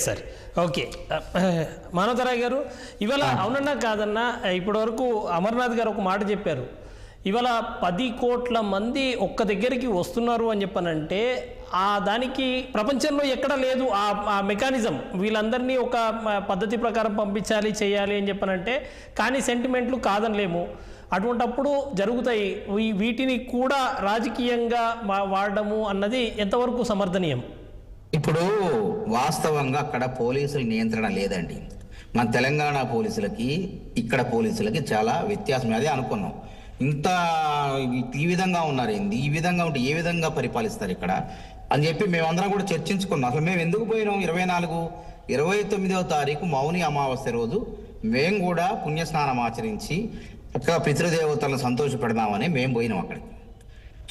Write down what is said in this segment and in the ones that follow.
సరే ఓకే మానవతరాయ్ గారు ఇవాళ అవునన్నా కాదన్నా ఇప్పటివరకు అమర్నాథ్ గారు ఒక మాట చెప్పారు. ఇవాళ 10 కోట్ల మంది ఒక్క దగ్గరికి వస్తున్నారు అని చెప్పనంటే దానికి ప్రపంచంలో ఎక్కడ లేదు ఆ మెకానిజం. వీళ్ళందరినీ ఒక పద్ధతి ప్రకారం పంపించాలి చేయాలి అని చెప్పనంటే కానీ సెంటిమెంట్లు కాదనలేము. అటువంటప్పుడు జరుగుతాయి. వీటిని కూడా రాజకీయంగా వాడడము అన్నది ఎంతవరకు సమర్థనీయం? ఇప్పుడు వాస్తవంగా అక్కడ పోలీసుల నియంత్రణ లేదండి. మన తెలంగాణ పోలీసులకి ఇక్కడ పోలీసులకి చాలా వ్యత్యాసం. అదే అనుకున్నాం, ఇంత ఈ విధంగా ఉన్నారు ఏంది, ఈ విధంగా ఉంటే ఏ విధంగా పరిపాలిస్తారు ఇక్కడ అని చెప్పి మేమందరం కూడా చర్చించుకున్నాం. అసలు మేము ఎందుకు పోయినాం? 29వ తారీఖు మౌని అమావాస్య రోజు మేము కూడా పుణ్యస్నానం ఆచరించి అక్కడ పితృదేవతలను సంతోషపెడదామని మేము పోయినాం. అక్కడికి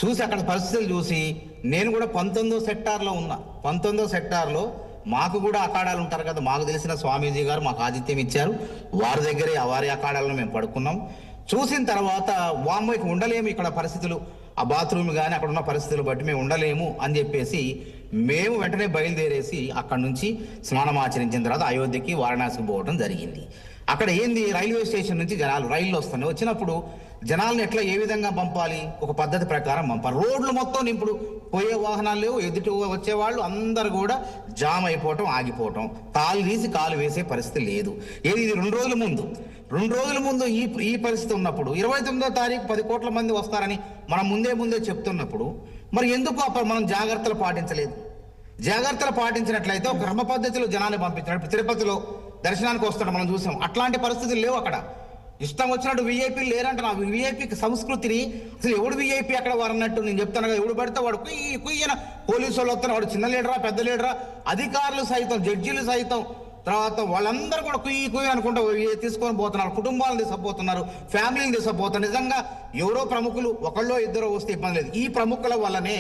చూసి అక్కడ పరిస్థితులు చూసి నేను కూడా 19వ సెక్టార్లో ఉన్నా. 19వ సెక్టార్లో మాకు కూడా అఖాడాలు ఉంటారు కదా, మాకు తెలిసిన స్వామీజీ గారు మాకు ఆతిథ్యం ఇచ్చారు. వారి దగ్గరే వారి అఖాడాలను మేము పడుకున్నాం. చూసిన తర్వాత వామ్మకి ఉండలేము ఇక్కడ పరిస్థితులు, ఆ బాత్రూమ్ కానీ అక్కడ ఉన్న పరిస్థితులు బట్టి మేము ఉండలేము అని చెప్పేసి మేము వెంటనే బయలుదేరేసి అక్కడ నుంచి స్నానం ఆచరించిన తర్వాత అయోధ్యకి వారణాసికి పోవడం జరిగింది. అక్కడ ఏంది, రైల్వే స్టేషన్ నుంచి జనాలు రైళ్ళు వస్తున్నాయి. వచ్చినప్పుడు జనాలను ఎట్లా ఏ విధంగా పంపాలి, ఒక పద్ధతి ప్రకారం పంపాలి. రోడ్లు మొత్తం ఇప్పుడు పోయే వాహనాలు లేవు, ఎదుటి వచ్చేవాళ్ళు అందరు కూడా జామ్ అయిపోవటం, ఆగిపోవటం, కాలు తీసి కాలు వేసే పరిస్థితి లేదు. ఏది ఇది 2 రోజుల ముందు ఈ పరిస్థితి ఉన్నప్పుడు 29వ తారీఖు 10 కోట్ల మంది వస్తారని మనం ముందే చెప్తున్నప్పుడు మరి ఎందుకు మనం జాగ్రత్తలు పాటించలేదు? జాగ్రత్తలు పాటించినట్లయితే ఒక క్రమ పద్ధతిలో జనాన్ని పంపించినట్టు తిరుపతిలో దర్శనానికి వస్తాడు మనం చూసాం. అట్లాంటి పరిస్థితులు లేవు అక్కడ. ఇష్టం వచ్చినట్టు వీఐపీలు లేరంట. నా వీఐపీ సంస్కృతిని అసలు ఎవడు వీఐపీ అక్కడ వారు అన్నట్టు నేను చెప్తాను కదా, ఎవడు పడితే వాడు కుయ్యన పోలీసు వాళ్ళు వస్తాను, వాడు చిన్న లీడరా పెద్ద లీడరా, అధికారులు సైతం జడ్జీలు సైతం తర్వాత వాళ్ళందరూ కూడా కుయ్యి అనుకుంటూ తీసుకొని పోతున్నారు. కుటుంబాలను తీసుకుపోతున్నారు, ఫ్యామిలీని తీసుకుపోతున్నారు. నిజంగా ఎవరో ప్రముఖులు ఒకళ్ళో ఇద్దరో వస్తే ఇబ్బంది లేదు. ఈ ప్రముఖుల వల్లనే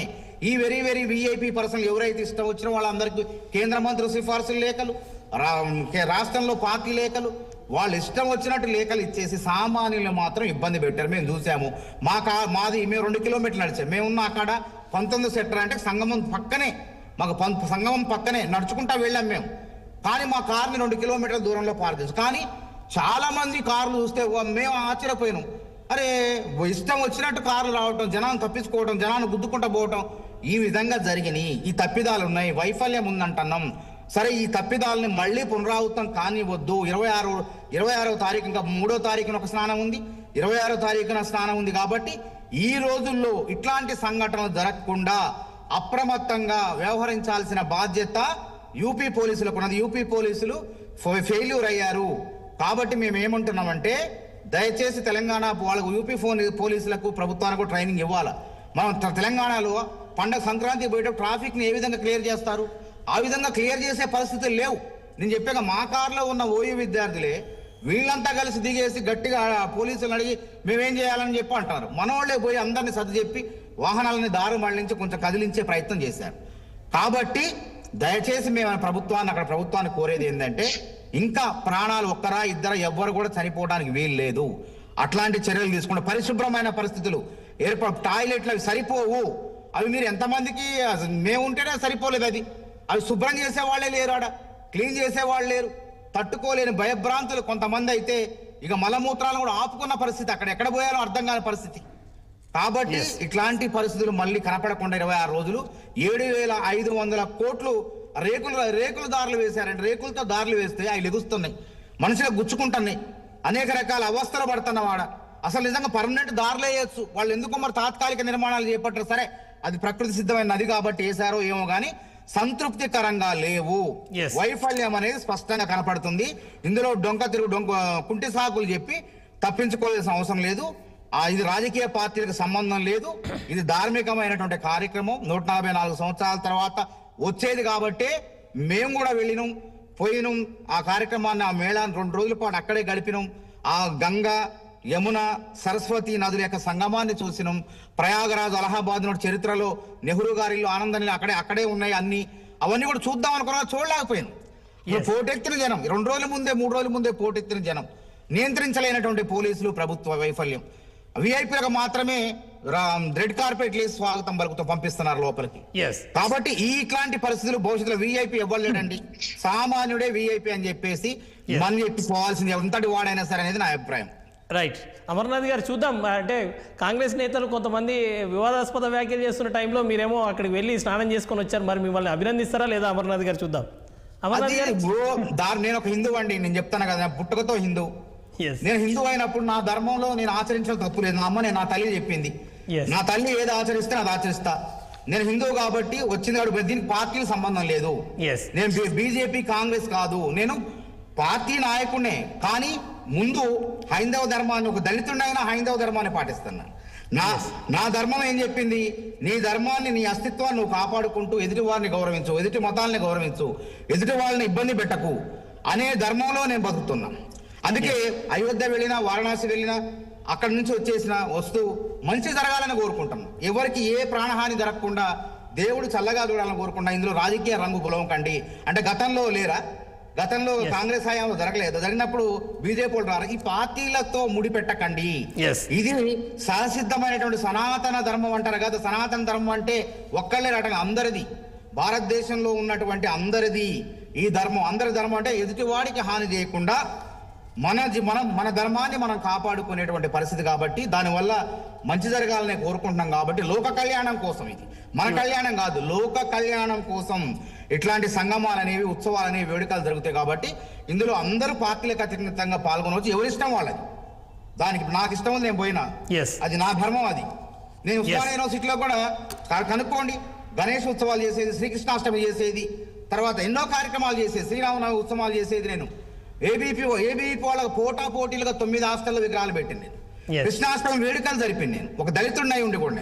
ఈ వెరీ వీఐపీ పర్సన్లు ఎవరైతే ఇష్టం వచ్చిన వాళ్ళందరికీ కేంద్ర మంత్రులు సిఫార్సులు లేఖలు, రాష్ట్రంలో పార్టీ లేఖలు, వాళ్ళు ఇష్టం వచ్చినట్టు లేఖలు ఇచ్చేసి సామాన్యులు మాత్రం ఇబ్బంది పెట్టారు. మేము చూసాము. మాది మేము 2 కిలోమీటర్లు నడిచాము. మేమున్న అక్కడ 19 సెక్టర్ అంటే సంగమం పక్కనే, మాకు సంగమం పక్కనే నడుచుకుంటా వెళ్ళాం మేము. కానీ మా కార్ని 2 కిలోమీటర్ల దూరంలో పార్క్ చేసాం. కానీ చాలా మంది కార్లు చూస్తే మేము ఆశ్చర్యపోయినాం. అరే ఇష్టం వచ్చినట్టు కార్లు రావటం, జనాన్ని తప్పించుకోవటం, జనాన్ని గుద్దుకుంటూ పోవటం, ఈ విధంగా జరిగినాయి. ఈ తప్పిదాలు ఉన్నాయి, వైఫల్యం ఉందంటున్నాం. సరే, ఈ తప్పిదాలని మళ్ళీ పునరావృతం కానివద్దు. 26వ తారీఖు ఇంకా 3వ తారీఖున ఒక స్నానం ఉంది, 26వ తారీఖున స్నానం ఉంది. కాబట్టి ఈ రోజుల్లో ఇట్లాంటి సంఘటనలు జరగకుండా అప్రమత్తంగా వ్యవహరించాల్సిన బాధ్యత యూపీ పోలీసులకు ఉన్నది. యూపీ పోలీసులు ఫెయిల్యూర్ అయ్యారు. కాబట్టి మేము ఏమంటున్నామంటే దయచేసి తెలంగాణ వాళ్ళకు యూపీ పోలీసులకు ప్రభుత్వానికి ట్రైనింగ్ ఇవ్వాలి. మనం తెలంగాణలో పండగ సంక్రాంతి పోయేటప్పుడు ట్రాఫిక్ని ఏ విధంగా క్లియర్ చేస్తారు, ఆ విధంగా క్లియర్ చేసే పరిస్థితులు లేవు. నేను చెప్పాక మా కారులో ఉన్న ఓయూ విద్యార్థులే వీళ్ళంతా కలిసి దిగేసి గట్టిగా పోలీసులు అడిగి మేమేం చేయాలని చెప్పి అంటారు. మనోళ్లే పోయి అందరినీ సర్ది చెప్పి వాహనాలని దారి మళ్లించి కొంచెం కదిలించే ప్రయత్నం చేశారు. కాబట్టి దయచేసి మేము ప్రభుత్వాన్ని కోరేది ఏంటంటే ఇంకా ప్రాణాలు ఒక్కరా ఇద్దరా ఎవ్వరు కూడా చనిపోవడానికి వీలు లేదు. అట్లాంటి చర్యలు తీసుకుంటే పరిశుభ్రమైన పరిస్థితులు టాయిలెట్లు అవి సరిపోవు. అవి మీరు ఎంతమందికి మేము ఉంటేనే సరిపోలేదు. అవి శుభ్రం చేసేవాళ్లే లేరు, ఆడ క్లీన్ చేసేవాళ్ళు లేరు. తట్టుకోలేని భయభ్రాంతులు కొంతమంది అయితే ఇక మలమూత్రాలను కూడా ఆపుకున్న పరిస్థితి, అక్కడ ఎక్కడ పోయాలో అర్థం కాని పరిస్థితి. కాబట్టి ఇట్లాంటి పరిస్థితులు మళ్ళీ కనపడకుండా 26 రోజులు 7,500 కోట్లు రేకుల దారులు వేశారండి. రేకులతో దారులు వేస్తే అవి లెగుస్తున్నాయి, మనుషులకు గుచ్చుకుంటున్నాయి, అనేక రకాల అవస్థలు పడుతున్నవాడ. అసలు నిజంగా పర్మనెంట్ దారులు వేయచ్చు. వాళ్ళు ఎందుకు మరి తాత్కాలిక నిర్మాణాలు చేపట్టారు? సరే, అది ప్రకృతి సిద్ధమైన నది కాబట్టి వేశారో ఏమో కానీ సంతృప్తికరంగా లేవు. వైఫల్యం అనేది స్పష్టంగా కనపడుతుంది. ఇందులో కుంటి సాకులు చెప్పి తప్పించుకోవాల్సిన అవసరం లేదు. ఇది రాజకీయ పార్టీలకు సంబంధం లేదు. ఇది ధార్మికమైనటువంటి కార్యక్రమం. 144 సంవత్సరాల తర్వాత వచ్చేది కాబట్టి మేము కూడా వెళ్ళినాం, పోయినాం. ఆ కార్యక్రమాన్ని, ఆ మేళాన్ని 2 రోజుల పాటు అక్కడే గడిపినాం. ఆ గంగా, యమున, సరస్వతి నదుల యొక్క సంగమాన్ని చూసినాం. ప్రయాగరాజ్, అలహాబాద్ చరిత్రలో నెహ్రూ గారి ఇల్లు, ఆనందని అక్కడే ఉన్నాయి అన్ని. అవన్నీ కూడా చూద్దాం అనుకున్నా, చూడలేకపోయాను. పోటెత్తిన జనం, 2 రోజుల ముందే 3 రోజుల ముందే పోటెత్తిన జనం, నియంత్రించలేనటువంటి పోలీసులు, ప్రభుత్వ వైఫల్యం. వీఐపీలకు మాత్రమే రెడ్ కార్పెట్ వేసి స్వాగతం పలుకుతూ పంపిస్తున్నారు లోపలికి. ఎస్ కాబట్టి ఇట్లాంటి పరిస్థితులు భవిష్యత్తులో వీఐపీ ఇవ్వలేడండి. సామాన్యుడే వీఐపీ అని చెప్పేసి మన చెప్పి పోవాల్సింది ఎంతటి వాడైనా సరే అనేది నా అభిప్రాయం. రైట్. అమర్నాథ్ గారు చూద్దాం, అంటే కాంగ్రెస్ నేతలు కొంతమంది వివాదాస్పద వ్యాఖ్యలు చేస్తున్న టైంలో మీరేమో అక్కడికి వెళ్ళి స్నానం చేసుకొని వచ్చారు, మరి మిమ్మల్ని అభినందిస్తారా లేదా అమర్నాథ్ గారు? చూద్దాం. అమర్నాథ్ గారు, నేను ఒక హిందూ అండి, నేను చెప్తాను కదా, పుట్టుకతో హిందూ. నేను హిందూ అయినప్పుడు నా ధర్మంలో నేను ఆచరించడం తప్పు లేదు. నా తల్లి చెప్పింది, నా తల్లి ఏది ఆచరిస్తే అది ఆచరిస్తా. నేను హిందూ కాబట్టి వచ్చింది వాడు, దీనికి పార్టీకి సంబంధం లేదు. నేను బీజేపీ కాంగ్రెస్ కాదు, నేను పార్టీ నాయకుడినే. కానీ ముందు హైందవ ధర్మాన్ని, ఒక దళితుడైనా హైందవ ధర్మాన్ని పాటిస్తున్నాను. నా ధర్మం ఏం చెప్పింది? నీ ధర్మాన్ని, నీ అస్తిత్వాన్ని నువ్వు కాపాడుకుంటూ ఎదుటి వారిని గౌరవించు, ఎదుటి మతాలని గౌరవించు, ఎదుటి వాళ్ళని ఇబ్బంది పెట్టకు అనే ధర్మంలో నేను బతుకుతున్నా. అందుకే అయోధ్య వెళ్ళినా, వారణాసి వెళ్ళినా, అక్కడి నుంచి వస్తూ మంచి జరగాలని కోరుకుంటున్నాం. ఎవరికి ఏ ప్రాణహాని జరగకుండా దేవుడు చల్లగా చూడాలని కోరుకుంటా. ఇందులో రాజకీయ రంగు పొలవకండి. అంటే గతంలో లేరా? గతంలో కాంగ్రెస్ హయాంలో జరగలేదు, జరిగినప్పుడు బీజేపీ వాళ్ళు రారు. ఈ పార్టీలతో ముడిపెట్టకండి. ఇది సహసిద్ధమైనటువంటి సనాతన ధర్మం అంటారు కదా. సనాతన ధర్మం అంటే ఒక్కళ్ళే రటం, అందరిది. భారతదేశంలో ఉన్నటువంటి అందరిది ఈ ధర్మం. అందరి ధర్మం అంటే ఎదుటివాడికి హాని చేయకుండా మన ధర్మాన్ని మనం కాపాడుకునేటువంటి పరిస్థితి. కాబట్టి దానివల్ల మంచి జరగాలని కోరుకుంటున్నాం. కాబట్టి లోక కళ్యాణం కోసం, ఇది మన కళ్యాణం కాదు, లోక కళ్యాణం కోసం ఇట్లాంటి సంగమాలు అనేవి, ఉత్సవాలు అనేవి, వేడుకలు జరుగుతాయి. కాబట్టి ఇందులో అందరూ పార్టీలకు అతీతంగా పాల్గొనవచ్చు, ఎవరిష్టం వాళ్ళది. దానికి నాకు ఇష్టం ఉంది, నేను పోయినా, అది నా ధర్మం. అది నేను ఉస్మానియా యూనివర్సిటీలో కూడా కనుక్కోండి, గణేష్ ఉత్సవాలు చేసేది, శ్రీకృష్ణాష్టమి చేసేది, తర్వాత ఎన్నో కార్యక్రమాలు చేసేది, శ్రీరామనవమి ఉత్సవాలు చేసేది. నేను ఏబీపీ వాళ్ళకి పోటీలుగా 9 హాస్టల్లో విగ్రహాలు పెట్టింది. నేను కృష్ణాష్టమి వేడుకలు జరిపింది. నేను ఒక దళితుడినై ఉండి కూడా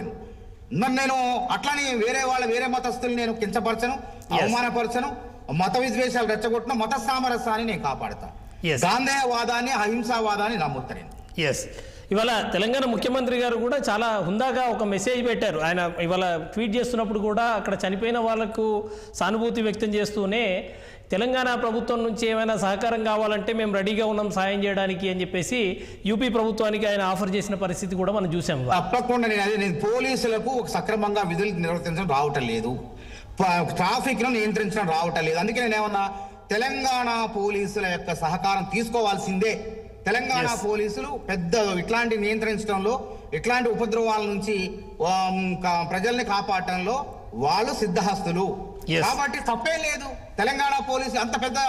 నేను అట్లని వేరే మతస్థుల్ని నేను కించపరచను, అవమానపరచను, మత విద్వేషాలు రెచ్చగొట్టిన మత సామరస్యాన్ని నేను కాపాడుతా. గాంధేయవాదాన్ని, అహింసావాదాన్ని నమ్ముతాను నేను. ఇవాళ తెలంగాణ ముఖ్యమంత్రి గారు కూడా చాలా హుందాగా ఒక మెసేజ్ పెట్టారు. ఆయన ఇవాళ ట్వీట్ చేస్తున్నప్పుడు కూడా అక్కడ చనిపోయిన వాళ్లకు సానుభూతి వ్యక్తం చేస్తూనే తెలంగాణ ప్రభుత్వం నుంచి ఏమైనా సహకారం కావాలంటే మేము రెడీగా ఉన్నాం సాయం చేయడానికి అని చెప్పేసి యూపీ ప్రభుత్వానికి ఆయన ఆఫర్ చేసిన పరిస్థితి కూడా మనం చూసాం. తప్పకుండా నేను పోలీసులకు ఒక సక్రమంగా విధులు నిర్వర్తించడం రావటం లేదు, ట్రాఫిక్ ను నియంత్రించడం రావటం లేదు. అందుకే నేనేమన్నా తెలంగాణ పోలీసుల యొక్క సహకారం తీసుకోవాల్సిందే. తెలంగాణ పోలీసులు పెద్ద ఇట్లాంటి నియంత్రించడంలో, ఇట్లాంటి ఉపద్రవాల నుంచి ప్రజల్ని కాపాడటంలో వాళ్ళు సిద్ధహస్తులు. కాబట్టి తప్పేం లేదు. తెలంగాణ పోలీసు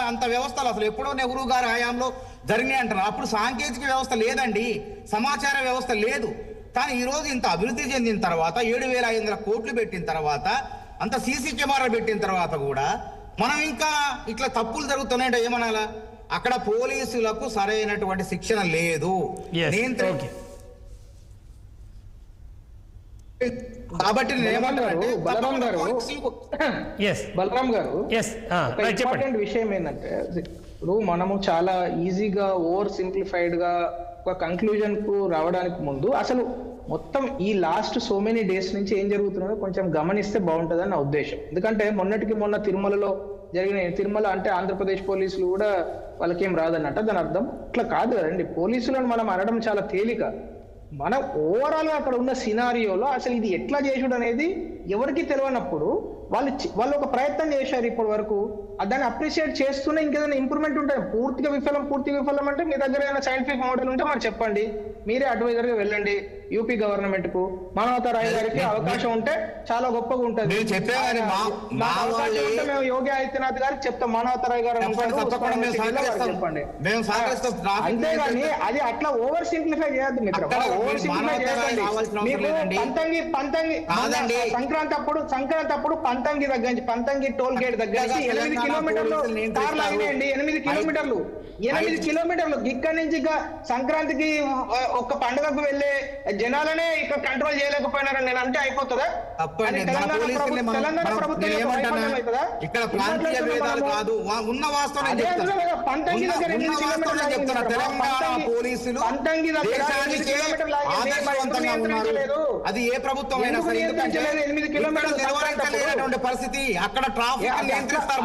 అంత వ్యవస్థలు అసలు ఎప్పుడో నెహ్రూ గారి హయాంలో జరిగినాయి అంటారు. అప్పుడు సాంకేతిక వ్యవస్థ లేదండి, సమాచార వ్యవస్థ లేదు. కానీ ఈ రోజు ఇంత అభివృద్ధి చెందిన తర్వాత, 7,500 కోట్లు పెట్టిన తర్వాత, అంత సీసీ కెమెరా పెట్టిన తర్వాత కూడా మనం ఇంకా ఇట్లా తప్పులు జరుగుతున్నాయంటే ఏమనాలా? అక్కడ పోలీసులకు సరైనటువంటి శిక్షణ లేదు. కాబట్టి బలరాం గారు ఇంపార్టెంట్ విషయం ఏంటంటే, ఇప్పుడు మనము చాలా ఈజీగా ఓవర్ సింప్లిఫైడ్ గా ఒక కంక్లూజన్ కు రావడానికి ముందు అసలు మొత్తం ఈ లాస్ట్ సో మెనీ డేస్ నుంచి ఏం జరుగుతున్నదో కొంచెం గమనిస్తే బాగుంటుందని నా ఉద్దేశం. ఎందుకంటే మొన్న తిరుమలలో జరిగిన, తిరుమల అంటే ఆంధ్రప్రదేశ్ పోలీసులు కూడా వాళ్ళకేం రాదన్నట్ట, దాని అర్థం అట్లా కాదు కదండి. పోలీసులను మనం అనడం చాలా తేలిక. మనం ఓవరాల్ గా అక్కడ ఉన్న సినారియోలో అసలు ఇది ఎట్లా చేసుడు అనేది ఎవరికి తెలియనప్పుడు వాళ్ళు ఒక ప్రయత్నం చేశారు ఇప్పటి వరకు, దాన్ని అప్రిషియేట్ చేస్తూనే ఇంకేదైనా ఇంప్రూవ్మెంట్ ఉంటుంది. పూర్తి విఫలం అంటే మీ దగ్గర ఏదైనా సైంటిఫిక్ మోడల్ ఉంటే మరి చెప్పండి, మీరే అడ్వైజర్ గా వెళ్ళండి యూపీ గవర్నమెంట్ కు. మానవతా రాయ్ గారికి అవకాశం ఉంటే చాలా గొప్పగా ఉంటుంది. మేము యోగి ఆదిత్యనాథ్ గారికి చెప్తాం, మానవతా రాయ్ గారు చెప్పండి. అంతేగాని అది అట్లా ఓవర్ సింప్లిఫై చేయద్దు మిత్ర, ఓవర్ సింప్లిఫై చేయకండి. మీకు సంక్రాంతి అప్పుడు పంతంగి దగ్గర నుంచి, పంతంగి టోల్ గేట్ దగ్గర నుంచి 8 కిలోమీటర్లు కార్లు ఆగినాయండి. 8 కిలోమీటర్లు ఇక్కడి నుంచి సంక్రాంతికి ఒక పండుగకు వెళ్ళే జనాలనే ఇక్కడ కంట్రోల్ చేయలేకపోయినారని నేను అంటే అయిపోతుందా? తెలంగాణ ప్రభుత్వం ఇక్కడ ప్రాంతీయ భేదాలు కాదు, ఉన్న వాస్తవం పంతంగి దగ్గర 8 కిలోమీటర్లు, పంతంగి దగ్గర అది ఏ ప్రభుత్వం అయినా సరే, 8 కిలోమీటర్లు పరిస్థితి అక్కడ ట్రాఫిక్ నియంత్రిస్తారు.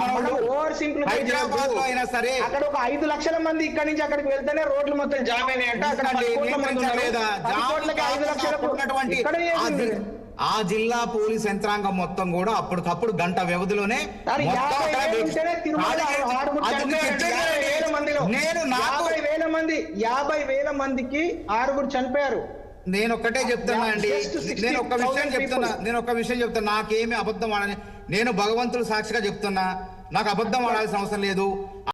హైదరాబాద్ లో అయినా సరే అక్కడ ఒక 5 లక్షల మంది ఇక్కడ నుంచి అక్కడికి వెళ్తేనే రోడ్లు మొత్తం జామ్ అయినాయంటే అక్కడ 10 కోట్ల మంది 5 లక్షలకు ఉన్నటువంటి ఎక్కడ చేసింది? ఆ జిల్లా పోలీస్ యంత్రాంగం మొత్తం కూడా అప్పటికప్పుడు గంట వ్యవధిలోనే సార్, మొత్తం 50,000 అక్కడ ఉంటేనే తిరుమల ఆరుగురు అది చనిపోయారు. చెప్పేది 50,000 మందిలో నేను నాకు 50,000 మందికి 6 చనిపోయారు. నేను ఒక్కటే చెప్తున్నా అండి, Just 60,000 నేను ఒక విషయం చెప్తున్నా, నాకేమీ అబద్ధం ఆడని, నేను భగవంతుడు సాక్షిగా చెప్తున్నా, నాకు అబద్ధం ఆడాల్సిన అవసరం లేదు.